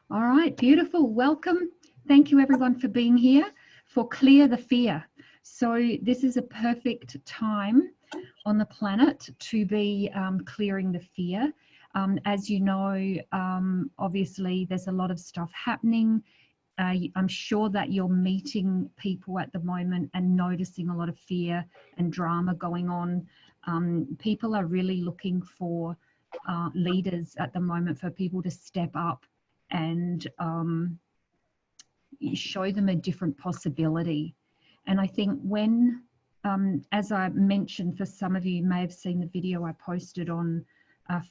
All right, beautiful. Welcome. Thank you everyone for being here for Clear the Fear. So this is a perfect time on the planet to be clearing the fear. As you know, obviously there's a lot of stuff happening. I'm sure that you're meeting people at the moment and noticing a lot of fear and drama going on. People are really looking for leaders at the moment, for people to step up and show them a different possibility. And I think when, as I mentioned, for some of you may have seen the video I posted on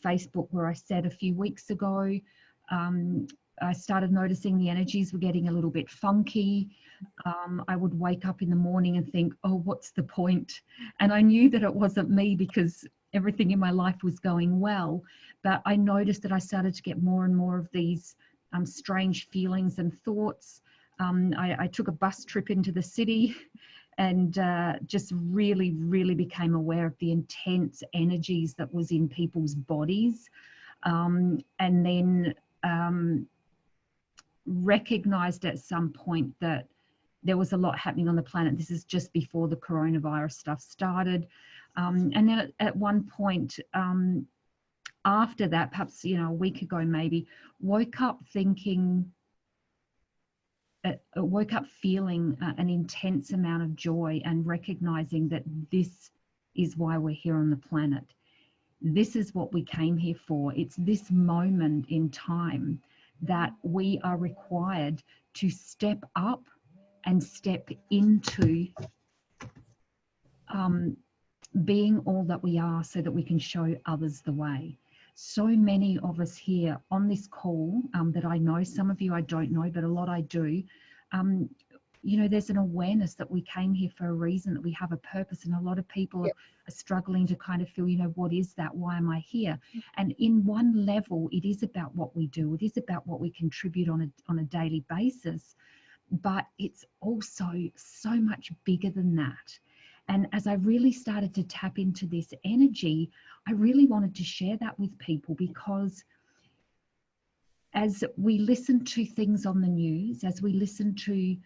Facebook where I said a few weeks ago, I started noticing the energies were getting a little bit funky. I would wake up in the morning and think, oh, what's the point? And I knew that it wasn't me because everything in my life was going well. But I noticed that I started to get more and more of these strange feelings and thoughts. I took a bus trip into the city and just really became aware of the intense energies that was in people's bodies. And then recognized at some point that there was a lot happening on the planet. This is just before the coronavirus stuff started. And then at one point after that, perhaps, you know, a week ago maybe, woke up thinking, woke up feeling an intense amount of joy and recognizing that this is why we're here on the planet. This is what we came here for. It's this moment in time that we are required to step up and step into being all that we are so that we can show others the way. So many of us here on this call that I know, some of you I don't know, but a lot I do, you know, there's an awareness that we came here for a reason, that we have a purpose, and a lot of people are struggling to kind of feel, you know, what is that? Why am I here? And in one level, it is about what we do. It is about what we contribute on a daily basis, but it's also so much bigger than that. And as I really started to tap into this energy, I really wanted to share that with people, because as we listen to things on the news, as we listen to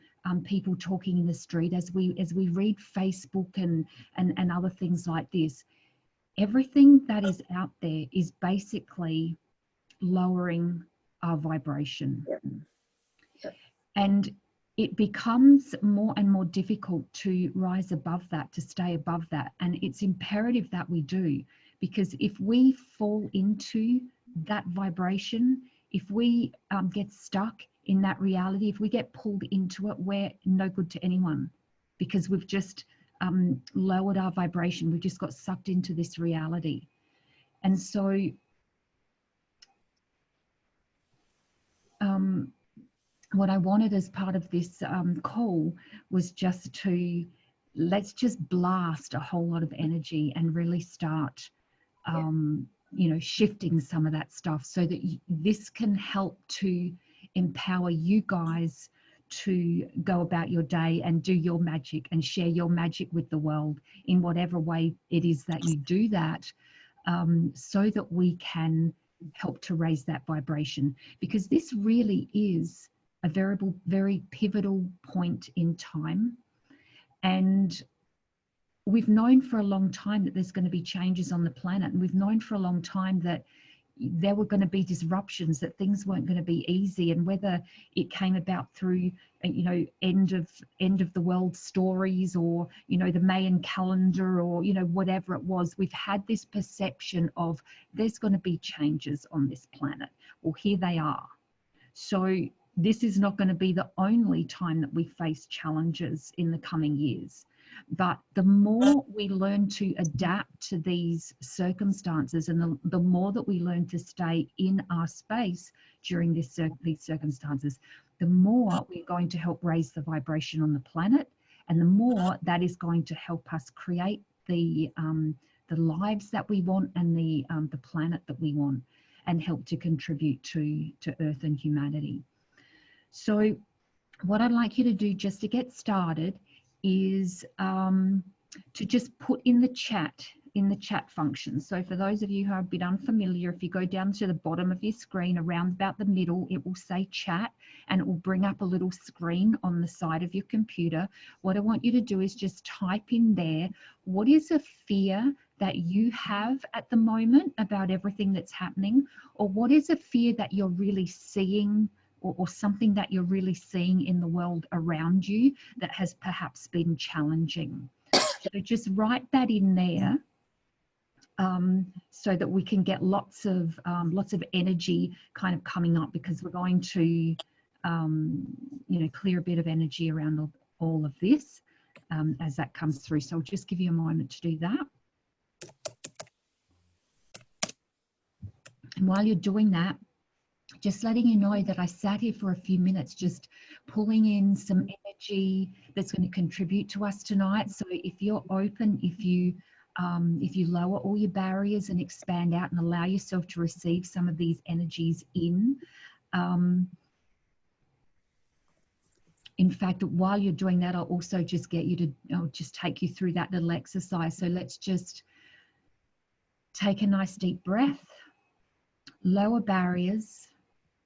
people talking in the street, as we read Facebook and other things like this, everything that is out there is basically lowering our vibration. And it becomes more and more difficult to rise above that, to stay above that. And it's imperative that we do, because if we fall into that vibration, if we get stuck in that reality, if we get pulled into it, we're no good to anyone, because we've just lowered our vibration. We've just got sucked into this reality. And so what I wanted as part of this call was just to, let's just blast a whole lot of energy and really start you know, shifting some of that stuff, so that this can help to empower you guys to go about your day and do your magic and share your magic with the world in whatever way it is that you do that, so that we can help to raise that vibration. Because this really is a very pivotal point in time. And we've known for a long time that there's going to be changes on the planet, and we've known for a long time that there were going to be disruptions, that things weren't going to be easy. And whether it came about through, you know, end of the world stories, or, you know, the Mayan calendar, or, you know, whatever it was, we've had this perception of there's going to be changes on this planet. Well, here they are. So this is not going to be the only time that we face challenges in the coming years. But the more we learn to adapt to these circumstances, and the more that we learn to stay in our space during these circumstances, the more we're going to help raise the vibration on the planet, and the more that is going to help us create the lives that we want, and the planet that we want, and help to contribute to Earth and humanity. So what I'd like you to do, just to get started, is to just put in the chat in the chat function. So for those of you who are a bit unfamiliar, if you go down to the bottom of your screen, around about the middle, it will say chat, and it will bring up a little screen on the side of your computer. What I want you to do is just type in there, what is a fear that you have at the moment about everything that's happening, or what is a fear that you're really seeing, or something that you're really seeing in the world around you that has perhaps been challenging. So just write that in there, so that we can get lots of energy kind of coming up, because we're going to, you know, clear a bit of energy around all of this as that comes through. So I'll just give you a moment to do that. And while you're doing that, just letting you know that I sat here for a few minutes just pulling in some energy that's going to contribute to us tonight. So if you're open, if you lower all your barriers and expand out and allow yourself to receive some of these energies in. In fact, while you're doing that, I'll also just get you to, I'll just take you through that little exercise. So let's just take a nice deep breath, lower barriers.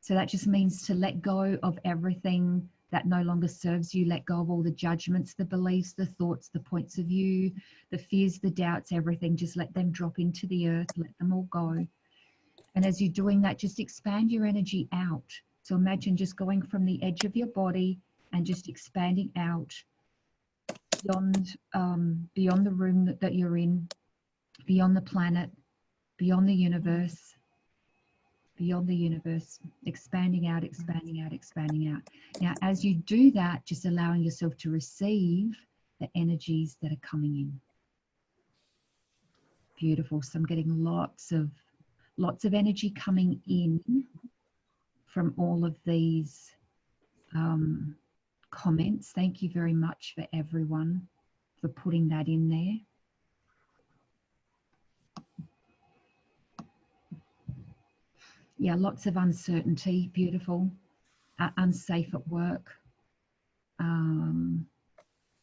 So that just means to let go of everything that no longer serves you. Let go of all the judgments, the beliefs, the thoughts, the points of view, the fears, the doubts, everything. Just let them drop into the earth. Let them all go. And as you're doing that, just expand your energy out. So imagine just going from the edge of your body and just expanding out beyond, beyond the room that you're in, beyond the planet, beyond the universe. Beyond the universe, expanding out, expanding out, expanding out. Now, as you do that, just allowing yourself to receive the energies that are coming in. Beautiful. So I'm getting lots of energy coming in from all of these comments. Thank you very much for everyone for putting that in there. Yeah, lots of uncertainty, beautiful, unsafe at work,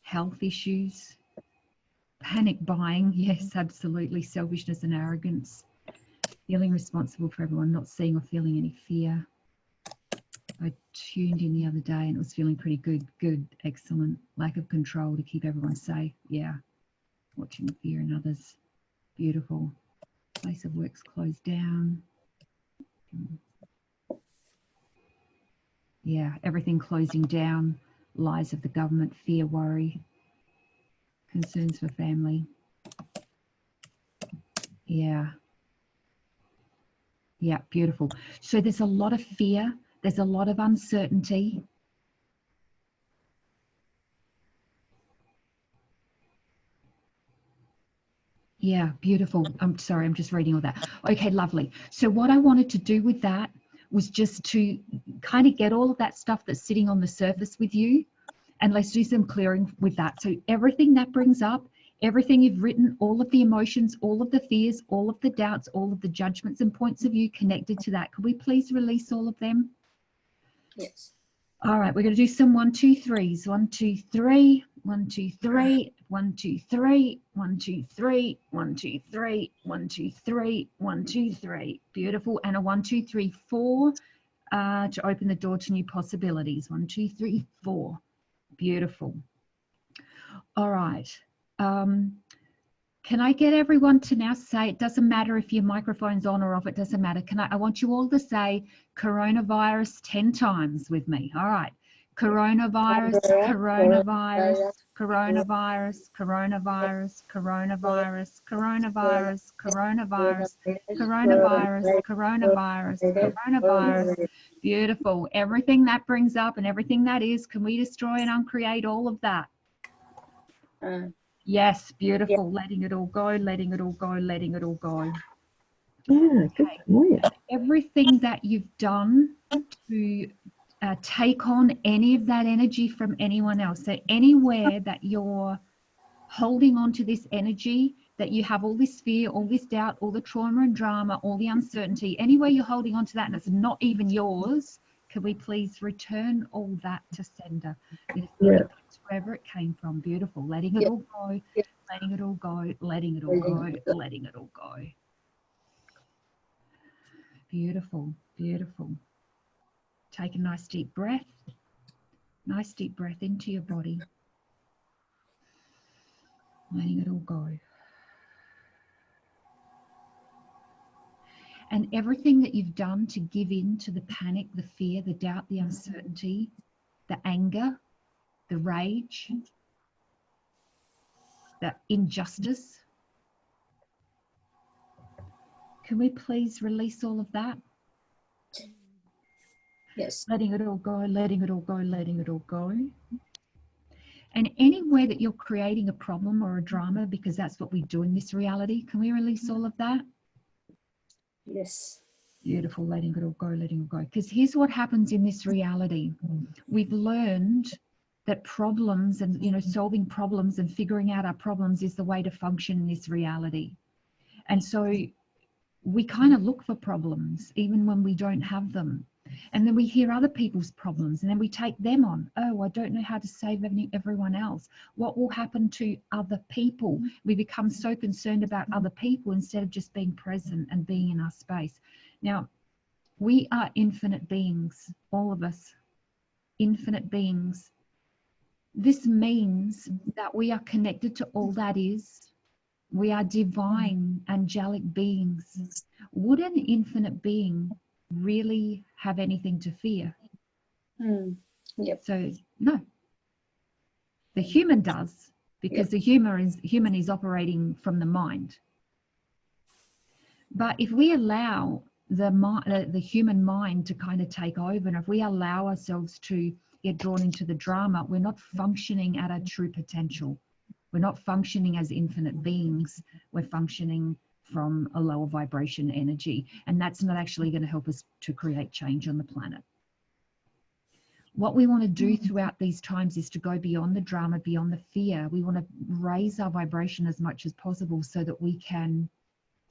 health issues, panic buying, yes, absolutely, selfishness and arrogance, feeling responsible for everyone, not seeing or feeling any fear. I tuned in the other day and it was feeling pretty good, excellent, lack of control to keep everyone safe, yeah, watching the fear in others, beautiful, place of work's closed down. Yeah, everything closing down, lies of the government, fear, worry, concerns for family. Yeah. Yeah, beautiful. So there's a lot of fear, there's a lot of uncertainty. Yeah, beautiful. I'm sorry, I'm just reading all that. Okay, lovely. So what I wanted to do with that was just to kind of get all of that stuff that's sitting on the surface with you, and let's do some clearing with that. So everything that brings up, everything you've written, all of the emotions, all of the fears, all of the doubts, all of the judgments and points of view connected to that. Could we please release all of them? Yes. All right, we're going to do some 1, 2, 3s. 1, 2, 3, 1, 2, 3, 1, 2, 3, 1, 2, 3, 1, 2, 3, 1, 2, 3, 1, 2, 3. Beautiful. And a 1, 2, 3, 4 to open the door to new possibilities. 1, 2, 3, 4. Beautiful. All right. Can I get everyone to now say, it doesn't matter if your microphone's on or off, it doesn't matter. I want you all to say coronavirus 10 times with me. All right. Coronavirus, coronavirus, coronavirus, coronavirus, coronavirus, coronavirus, coronavirus, coronavirus, coronavirus, coronavirus. Beautiful. Everything that brings up and everything that is, can we destroy and uncreate all of that? Yes, beautiful. Yeah. Letting it all go, letting it all go, letting it all go. Yeah, okay. Yeah. Everything that you've done to take on any of that energy from anyone else. So anywhere that you're holding on to this energy, that you have all this fear, all this doubt, all the trauma and drama, all the uncertainty, anywhere you're holding on to that and it's not even yours, Can we please return all that to sender? Let it go Yeah. back to wherever it came from. Beautiful. Letting it all go, letting it all go, letting it all go, letting it all go. Beautiful, beautiful. Take a nice deep breath. Nice deep breath into your body. Letting it all go. And everything that you've done to give in to the panic, the fear, the doubt, the uncertainty, the anger, the rage, the injustice. Can we please release all of that? Yes. Letting it all go, letting it all go, letting it all go. And anywhere that you're creating a problem or a drama, because that's what we do in this reality, can we release all of that? Yes. Beautiful, letting it all go, letting it go. Because here's what happens in this reality. We've learned that problems and, you know, solving problems and figuring out our problems is the way to function in this reality. And so we kind of look for problems even when we don't have them. And then we hear other people's problems and then we take them on. Oh, I don't know how to save everyone else. What will happen to other people? We become so concerned about other people instead of just being present and being in our space. Now, we are infinite beings, all of us, infinite beings. This means that we are connected to all that is. We are divine, angelic beings. Would an infinite being really have anything to fear? Yep. So, no. The human does, because the human is operating from the mind. But if we allow the human mind to kind of take over, and if we allow ourselves to get drawn into the drama, we're not functioning at our true potential. We're not functioning as infinite beings. We're functioning from a lower vibration energy. And that's not actually going to help us to create change on the planet. What we want to do throughout these times is to go beyond the drama, beyond the fear. We want to raise our vibration as much as possible so that we can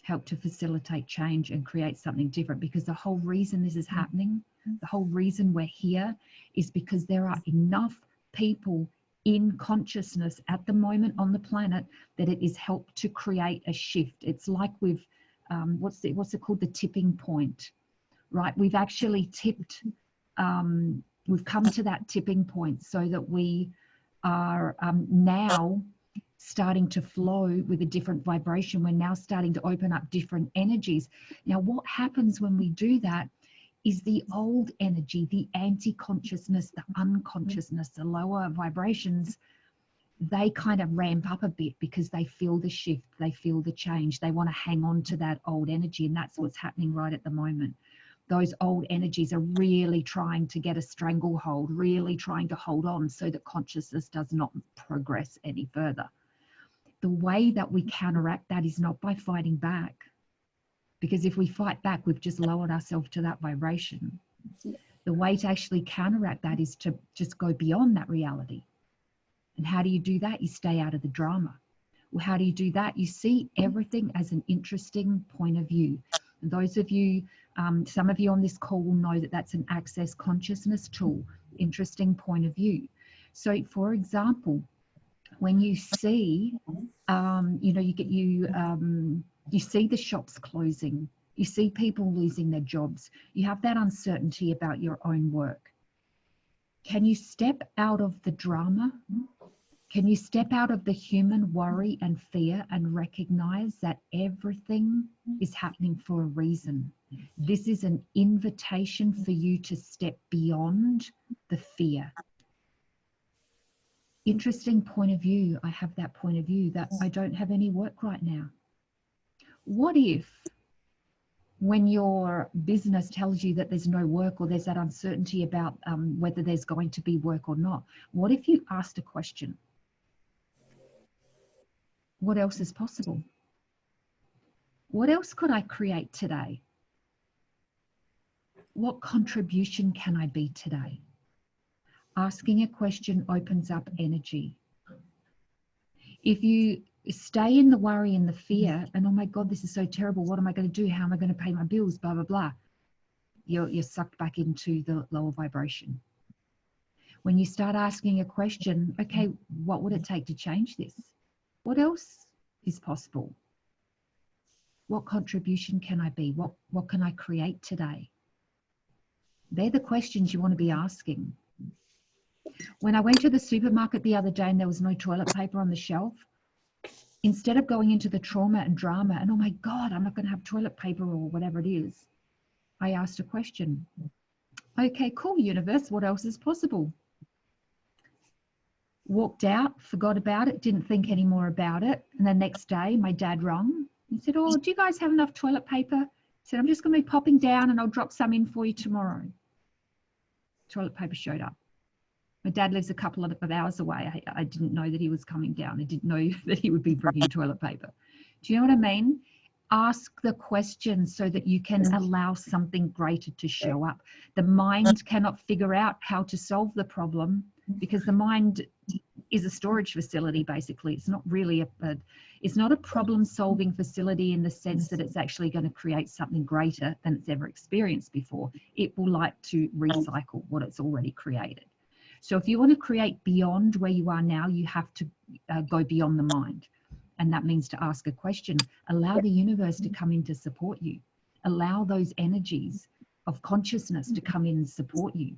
help to facilitate change and create something different. Because the whole reason this is happening, the whole reason we're here is because there are enough people in consciousness at the moment on the planet that it is helped to create a shift. It's like we've what's it called, the tipping point, right? We've actually tipped, we've come to that tipping point so that we are now starting to flow with a different vibration. We're now starting to open up different energies. Now, what happens when we do that is the old energy, the anti-consciousness, the unconsciousness, the lower vibrations, they kind of ramp up a bit because they feel the shift, they feel the change. They want to hang on to that old energy, and that's what's happening right at the moment. Those old energies are really trying to get a stranglehold, really trying to hold on so that consciousness does not progress any further. The way that we counteract that is not by fighting back, because if we fight back, we've just lowered ourselves to that vibration. The way to actually counteract that is to just go beyond that reality. And how do you do that? You stay out of the drama. Well, how do you do that? You see everything as an interesting point of view. And those of you, some of you on this call will know that that's an access consciousness tool, interesting point of view. So, for example, when you see, you see the shops closing, you see people losing their jobs, you have that uncertainty about your own work. Can you step out of the drama? Can you step out of the human worry and fear and recognize that everything is happening for a reason? This is an invitation for you to step beyond the fear. Interesting point of view. I have that point of view that I don't have any work right now. What if when your business tells you that there's no work or there's that uncertainty about whether there's going to be work or not, what if you asked a question? What else is possible? What else could I create today? What contribution can I be today? Asking a question opens up energy. If you stay in the worry and the fear and, oh my God, this is so terrible, what am I going to do? How am I going to pay my bills? Blah, blah, blah. you're sucked back into the lower vibration. When you start asking a question, okay, what would it take to change this? What else is possible? What contribution can I be? What can I create today? They're the questions you want to be asking. When I went to the supermarket the other day and there was no toilet paper on the shelf, instead of going into the trauma and drama and, oh my God, I'm not going to have toilet paper or whatever it is, I asked a question. Okay, cool, universe, what else is possible? Walked out, forgot about it, didn't think any more about it. And the next day, my dad rang. He said, oh, do you guys have enough toilet paper? He said, I'm just going to be popping down and I'll drop some in for you tomorrow. Toilet paper showed up. My dad lives a couple of hours away. I didn't know that he was coming down. I didn't know that he would be bringing toilet paper. Do you know what I mean? Ask the questions so that you can allow something greater to show up. The mind cannot figure out how to solve the problem because the mind is a storage facility, basically. It's not really it's not a problem-solving facility in the sense that it's actually going to create something greater than it's ever experienced before. It will like to recycle what it's already created. So if you want to create beyond where you are now, you have to go beyond the mind. And that means to ask a question. Allow the universe to come in to support you. Allow those energies of consciousness to come in and support you.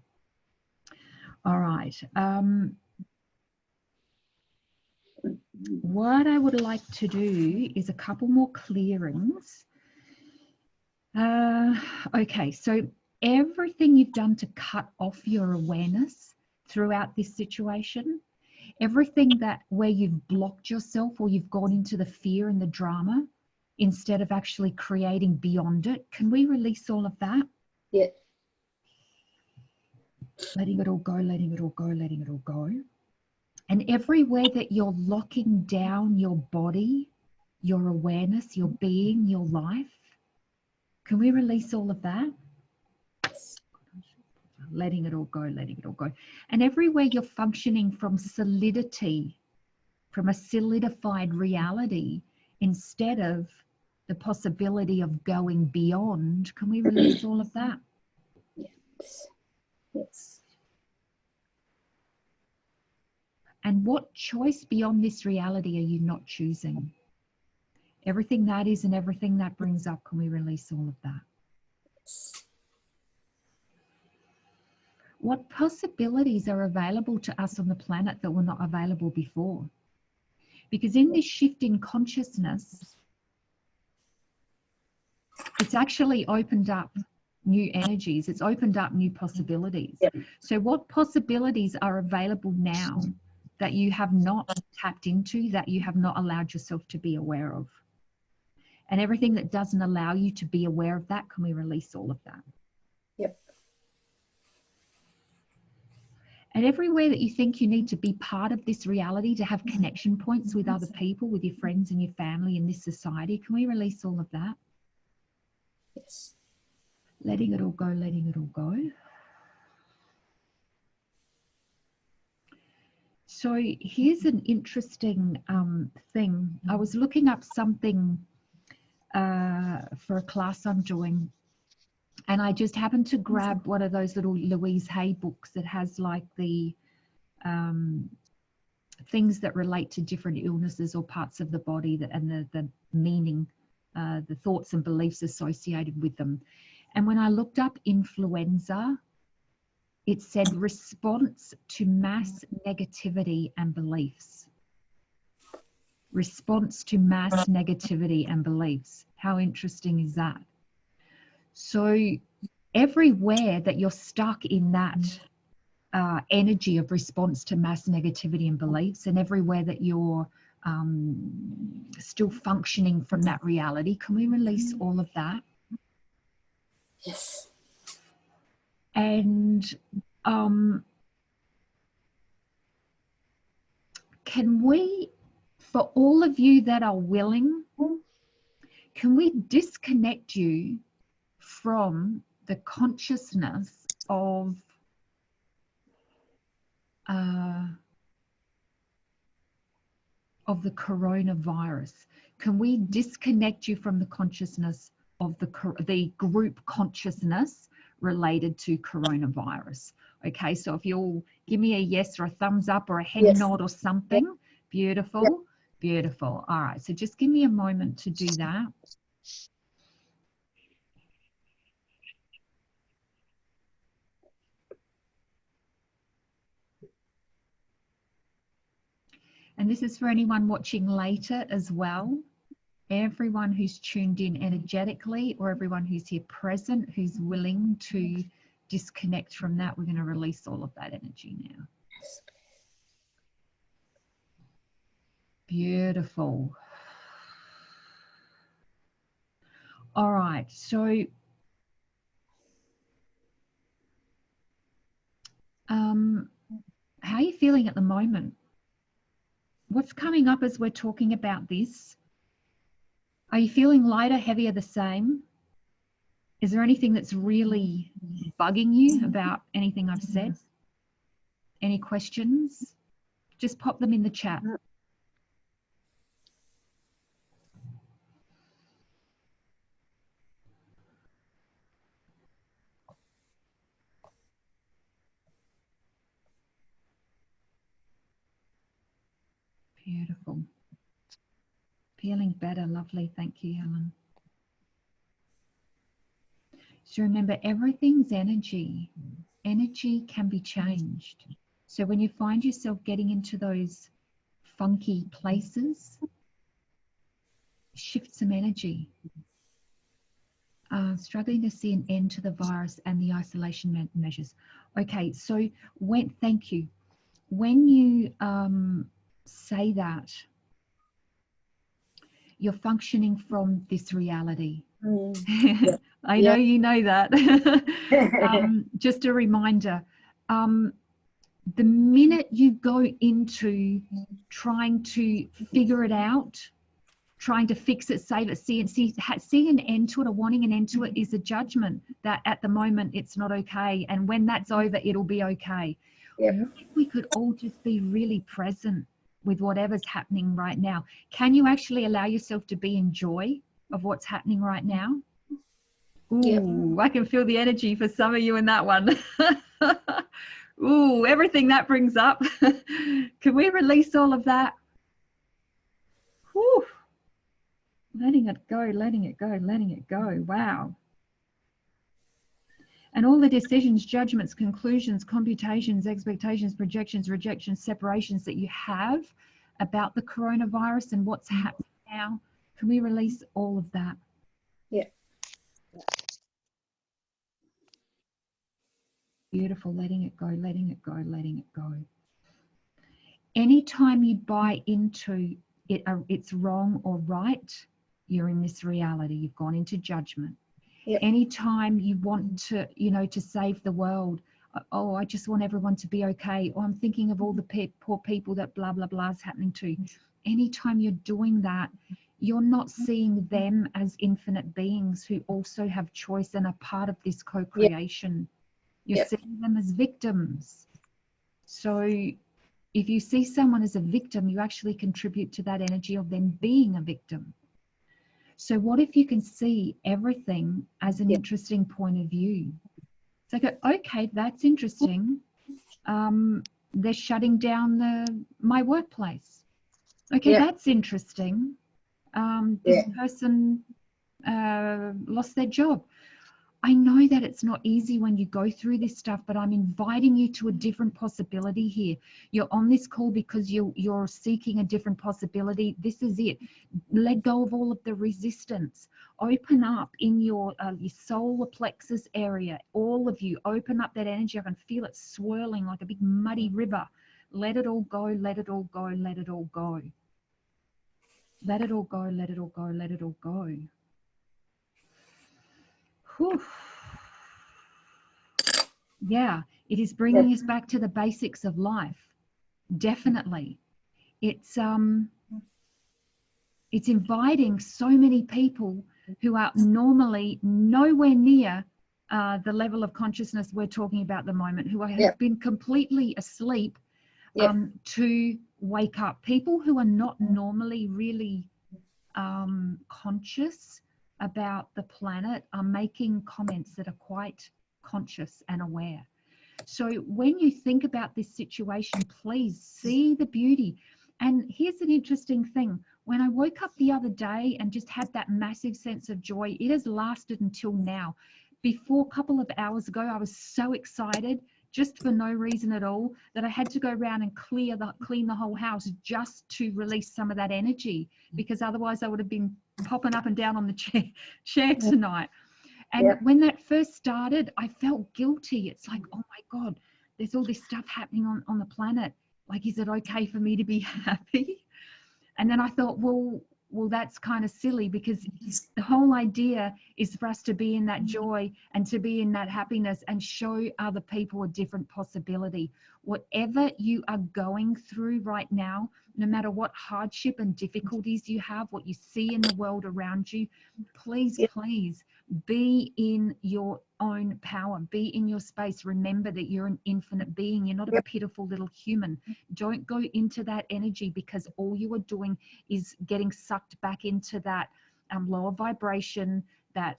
All right. What I would like to do is a couple more clearings. Okay, so everything you've done to cut off your awareness throughout this situation, everything that where you've blocked yourself or you've gone into the fear and the drama instead of actually creating beyond it, can we release all of that? Yeah. Letting it all go, letting it all go, letting it all go. And everywhere that you're locking down your body, your awareness, your being, your life, can we release all of that? Letting it all go, letting it all go. And everywhere you're functioning from solidity, from a solidified reality, instead of the possibility of going beyond, can we release all of that? Yes. Yes. And what choice beyond this reality are you not choosing? Everything that is and everything that brings up, can we release all of that? What possibilities are available to us on the planet that were not available before? Because in this shift in consciousness, it's actually opened up new energies. It's opened up new possibilities. Yep. So what possibilities are available now that you have not tapped into, that you have not allowed yourself to be aware of? And everything that doesn't allow you to be aware of that, can we release all of that? Yep. And everywhere that you think you need to be part of this reality, to have connection points with other people, with your friends and your family in this society, can we release all of that? Yes. Letting it all go, letting it all go. So here's an interesting thing. I was looking up something for a class I'm doing, and I just happened to grab one of those little Louise Hay books that has like the things that relate to different illnesses or parts of the body that, and the meaning, the thoughts and beliefs associated with them. And when I looked up influenza, it said response to mass negativity and beliefs. Response to mass negativity and beliefs. How interesting is that? So everywhere that you're stuck in that energy of response to mass negativity and beliefs, and everywhere that you're still functioning from that reality, can we release all of that? Yes. And can we, for all of you that are willing, can we disconnect you from the consciousness of the coronavirus? Can we disconnect you from the consciousness of the group consciousness related to coronavirus. Okay, so if you'll give me a yes or a thumbs up or a head Yes. nod or something. Beautiful, beautiful. All right, so just give me a moment to do that. And this is for anyone watching later as well. Everyone who's tuned in energetically, or everyone who's here present, who's willing to disconnect from that, we're going to release all of that energy now. Beautiful. All right, so how are you feeling at the moment? What's coming up as we're talking about this? Are you feeling lighter, heavier, the same? Is there anything that's really bugging you about anything I've said? Any questions? Just pop them in the chat. Beautiful. Feeling better. Lovely. Thank you, Helen. So remember, everything's energy. Energy can be changed. So when you find yourself getting into those funky places, shift some energy. Struggling to see an end to the virus and the isolation measures. Okay, so thank you. When you say that, you're functioning from this reality. I know you know that. Just a reminder, the minute you go into trying to figure it out, trying to fix it, save it, see an end to it, or wanting an end to it, is a judgment that at the moment it's not okay, and when that's over it'll be okay. What if we could all just be really present with whatever's happening right now? Can you actually allow yourself to be in joy of what's happening right now? Ooh, I can feel the energy for some of you in that one. Ooh, everything that brings up. Can we release all of that? Whew. Letting it go, letting it go, letting it go. Wow. And all the decisions, judgments, conclusions, computations, expectations, projections, rejections, separations that you have about the coronavirus and what's happening now, can we release all of that? Yeah. Beautiful. Letting it go, letting it go, letting it go. Anytime you buy into it, it's wrong or right, you're in this reality. You've gone into judgment. Anytime you want to, to save the world, oh, I just want everyone to be okay, or I'm thinking of all the poor people that blah, blah, blah is happening to. Anytime you're doing that, you're not seeing them as infinite beings who also have choice and are part of this co-creation. You're seeing them as victims. So if you see someone as a victim, you actually contribute to that energy of them being a victim. So what if you can see everything as an interesting point of view? So I go, okay, that's interesting. They're shutting down my workplace. Okay, that's interesting. This person lost their job. I know that it's not easy when you go through this stuff, but I'm inviting you to a different possibility here. You're on this call because you're seeking a different possibility. This is it. Let go of all of the resistance. Open up in your solar plexus area. All of you, open up that energy. I can feel it swirling like a big muddy river. Let it all go, let it all go, let it all go. Let it all go, let it all go, let it all go. Whew. Yeah, it is bringing us back to the basics of life. Definitely. It's inviting so many people who are normally nowhere near the level of consciousness we're talking about at the moment, who have been completely asleep, to wake up. People who are not normally really conscious about the planet are making comments that are quite conscious and aware. So when you think about this situation, please see the beauty. And here's an interesting thing. When I woke up the other day and just had that massive sense of joy, it has lasted until now. Before, a couple of hours ago, I was so excited, just for no reason at all, that I had to go around and clean the whole house just to release some of that energy, because otherwise I would have been popping up and down on the chair tonight. And when that first started, I felt guilty. It's like, oh my God, there's all this stuff happening on the planet. Like, is it okay for me to be happy? And then I thought, well, that's kind of silly, because the whole idea is for us to be in that joy and to be in that happiness and show other people a different possibility. Whatever you are going through right now, no matter what hardship and difficulties you have, what you see in the world around you, please, please be in your own power, be in your space. Remember that you're an infinite being. You're not a pitiful little human. Don't go into that energy, because all you are doing is getting sucked back into that lower vibration, that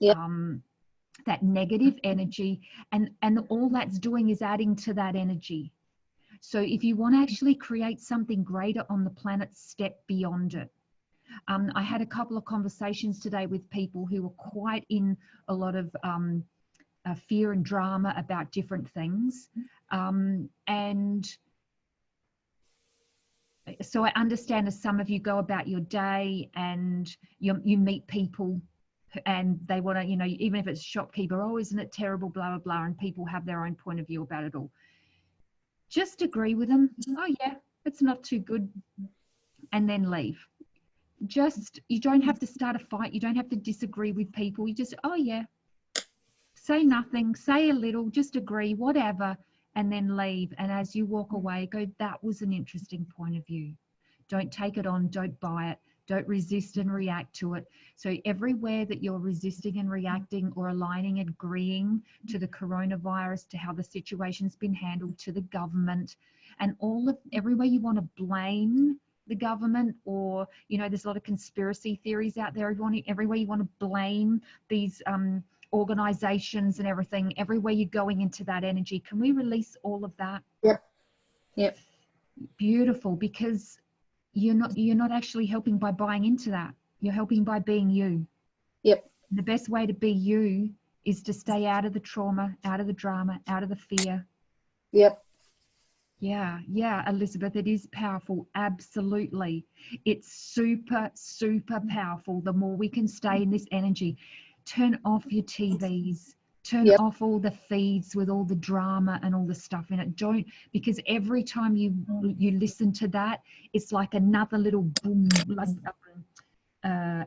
that negative energy, and all that's doing is adding to that energy. So if you want to actually create something greater on the planet, step beyond it. I had a couple of conversations today with people who were quite in a lot of fear and drama about different things. And so I understand, as some of you go about your day and you meet people and they want to, you know, even if it's a shopkeeper, oh, isn't it terrible, blah, blah, blah, and people have their own point of view about it all. Just agree with them. Oh, yeah, it's not too good. And then leave. You don't have to start a fight. You don't have to disagree with people. You just, oh, yeah, say nothing, say a little, just agree, whatever, and then leave. And as you walk away, go, that was an interesting point of view. Don't take it on. Don't buy it. Don't resist and react to it. So everywhere that you're resisting and reacting or aligning, agreeing to the coronavirus, to how the situation's been handled, to the government, and everywhere you want to blame the government, or, you know, there's a lot of conspiracy theories out there. Everywhere you want to blame these organizations and everything, everywhere you're going into that energy, can we release all of that? Yep. Beautiful, because you're not actually helping by buying into that. You're helping by being you. Yep. The best way to be you is to stay out of the trauma, out of the drama, out of the fear. Yep. Yeah, Elizabeth, it is powerful. Absolutely. It's super, super powerful. The more we can stay in this energy. Turn off your TVs. Turn off all the feeds with all the drama and all the stuff in it. Don't, because every time you listen to that, it's like another little boom, like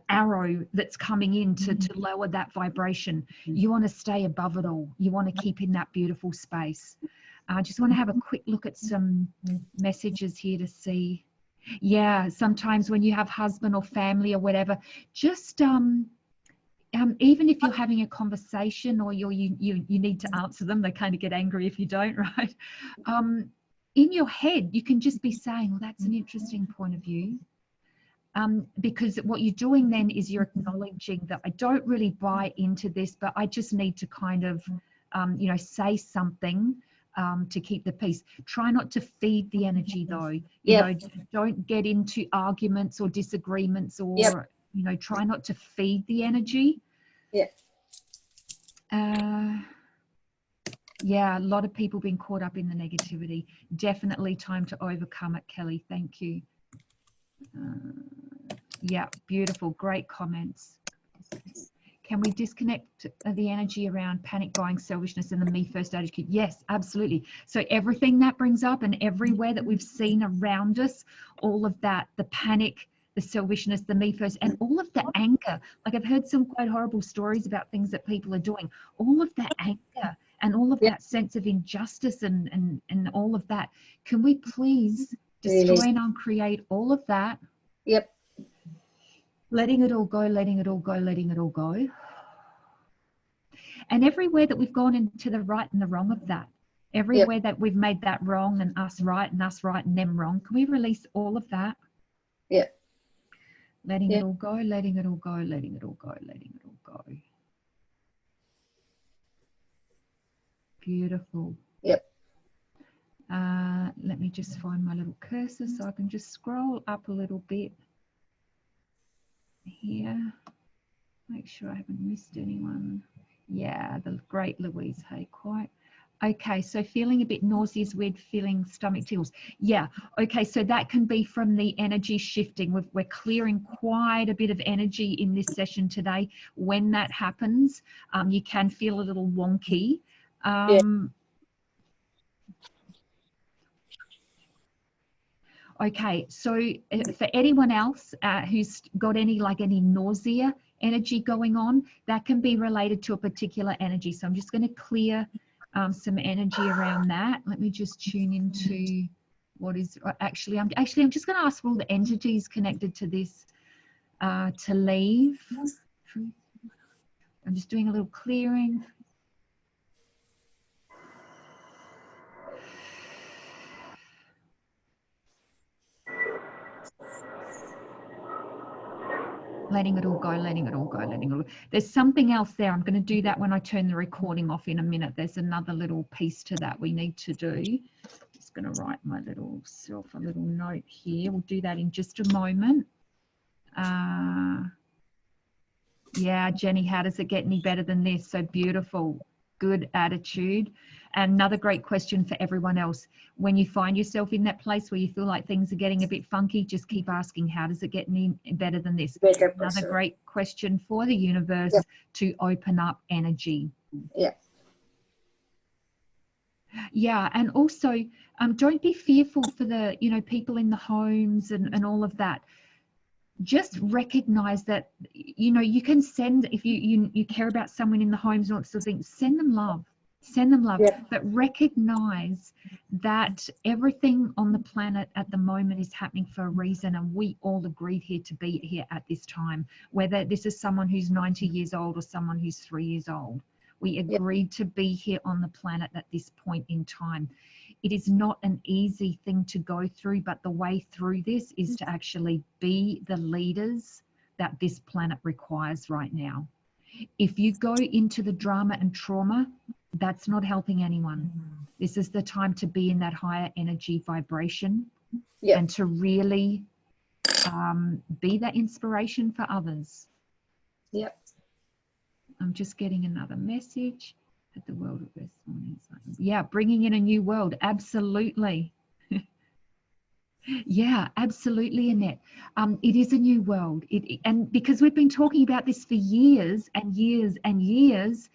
arrow that's coming in to lower that vibration. You want to stay above it all. You want to keep in that beautiful space. I just want to have a quick look at some messages here to see. Yeah, sometimes when you have husband or family or whatever, just even if you're having a conversation or you need to answer them, they kind of get angry if you don't, right? In your head, you can just be saying, well, that's an interesting point of view. Because what you're doing then is you're acknowledging that I don't really buy into this, but I just need to kind of, you know, say something to keep the peace. Try not to feed the energy though. You know, don't get into arguments or disagreements or, you know, try not to feed the energy. Yeah, a lot of people been caught up in the negativity. Definitely time to overcome it, Kelly. Thank you. Yeah, beautiful. Great comments. Can we disconnect the energy around panic buying, selfishness, and the me first attitude? Yes, absolutely. So everything that brings up and everywhere that we've seen around us, all of that, the panic, the selfishness, the me first, and all of the anger. Like, I've heard some quite horrible stories about things that people are doing. All of that anger and all of that sense of injustice and all of that. Can we please destroy and uncreate all of that? Letting it all go, letting it all go, letting it all go. And everywhere that we've gone into the right and the wrong of that, everywhere that we've made that wrong and us right and them wrong, can we release all of that? Letting it all go, letting it all go, letting it all go, letting it all go. beautiful. Yep. Let me just find my little cursor so I can just scroll up a little bit here. Make sure I haven't missed anyone. Yeah, the great Louise Hay quite. Okay, so feeling a bit nauseous, weird feeling, stomach tingles. Yeah, okay, so that can be from the energy shifting. We're clearing quite a bit of energy in this session today. When that happens, you can feel a little wonky. Okay, so for anyone else who's got any nausea energy going on, that can be related to a particular energy. So I'm just going to clear some energy around that. Let me just tune into what is actually. I'm just going to ask for all the entities connected to this to leave. I'm just doing a little clearing. Letting it all go, letting it all go, letting it all go. There's something else there. I'm going to do that when I turn the recording off in a minute. There's another little piece to that we need to do. Just going to write my little self a little note here. We'll do that in just a moment. Yeah, Jenny, how does it get any better than this? So beautiful. Good attitude. And another great question for everyone else. When you find yourself in that place where you feel like things are getting a bit funky, just keep asking, how does it get any better than this? Better. Another great question for the universe to open up energy. Yeah. Yeah, and also don't be fearful for the, people in the homes and all of that. Just recognize that, you can send, if you care about someone in the homes and all sorts of things, send them love. Send them love, but recognize that everything on the planet at the moment is happening for a reason, and we all agreed here to be here at this time, whether this is someone who's 90 years old or someone who's 3 years old. We agreed to be here on the planet at this point in time. It is not an easy thing to go through, but the way through this is to actually be the leaders that this planet requires right now. If you go into the drama and trauma, that's not helping anyone. This is the time to be in that higher energy vibration and to really be that inspiration for others. Yep. I'm just getting another message. At the world of Earth. Yeah, bringing in a new world. Absolutely. Yeah, absolutely, Annette. It is a new world. And because we've been talking about this for years and years and years,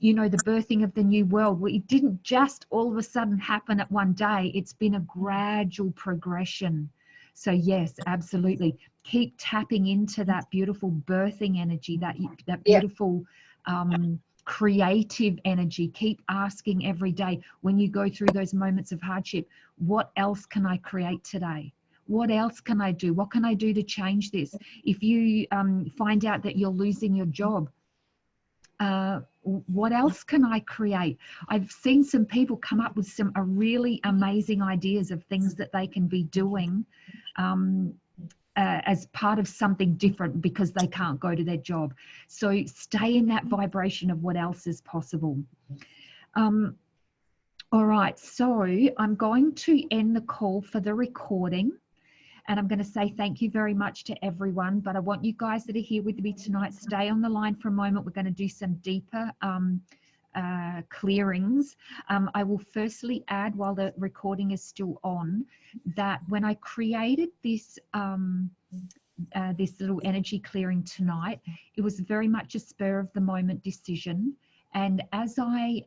the birthing of the new world. Well, it didn't just all of a sudden happen at one day. It's been a gradual progression. So yes, absolutely. Keep tapping into that beautiful birthing energy, that beautiful creative energy. Keep asking every day when you go through those moments of hardship, what else can I create today? What else can I do? What can I do to change this? If you find out that you're losing your job, what else can I create? I've seen some people come up with some really amazing ideas of things that they can be doing as part of something different because they can't go to their job. So stay in that vibration of what else is possible. All right, so I'm going to end the call for the recording, and I'm going to say thank you very much to everyone, but I want you guys that are here with me tonight, stay on the line for a moment. We're going to do some deeper clearings. I will firstly add, while the recording is still on, that when I created this this little energy clearing tonight, it was very much a spur of the moment decision. And as I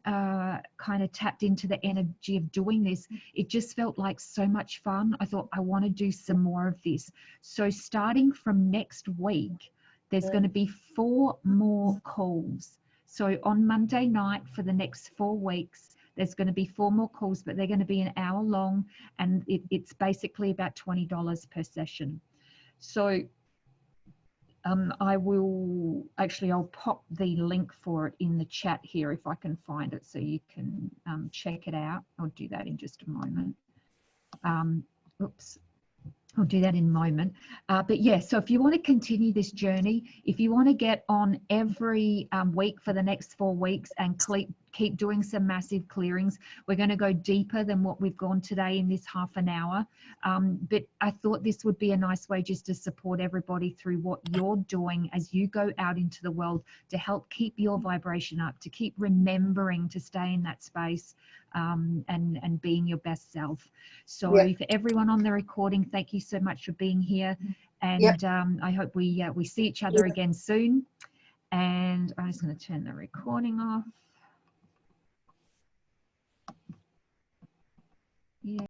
kind of tapped into the energy of doing this, it just felt like so much fun. I thought, I want to do some more of this. So starting from next week, there's going to be 4 more calls. So on Monday night for the next 4 weeks, there's going to be 4 more calls, but they're going to be an hour long, and it's basically about $20 per session. So I'll pop the link for it in the chat here if I can find it, so you can check it out. I'll do that in just a moment. Oops. I'll do that in a moment. But yeah, so if you want to continue this journey, if you want to get on every week for the next 4 weeks and keep doing some massive clearings, we're going to go deeper than what we've gone today in this half an hour. But I thought this would be a nice way just to support everybody through what you're doing as you go out into the world to help keep your vibration up, to keep remembering to stay in that space and being your best self. So for everyone on the recording, thank you so much for being here. And I hope we see each other again soon. And I'm just going to turn the recording off.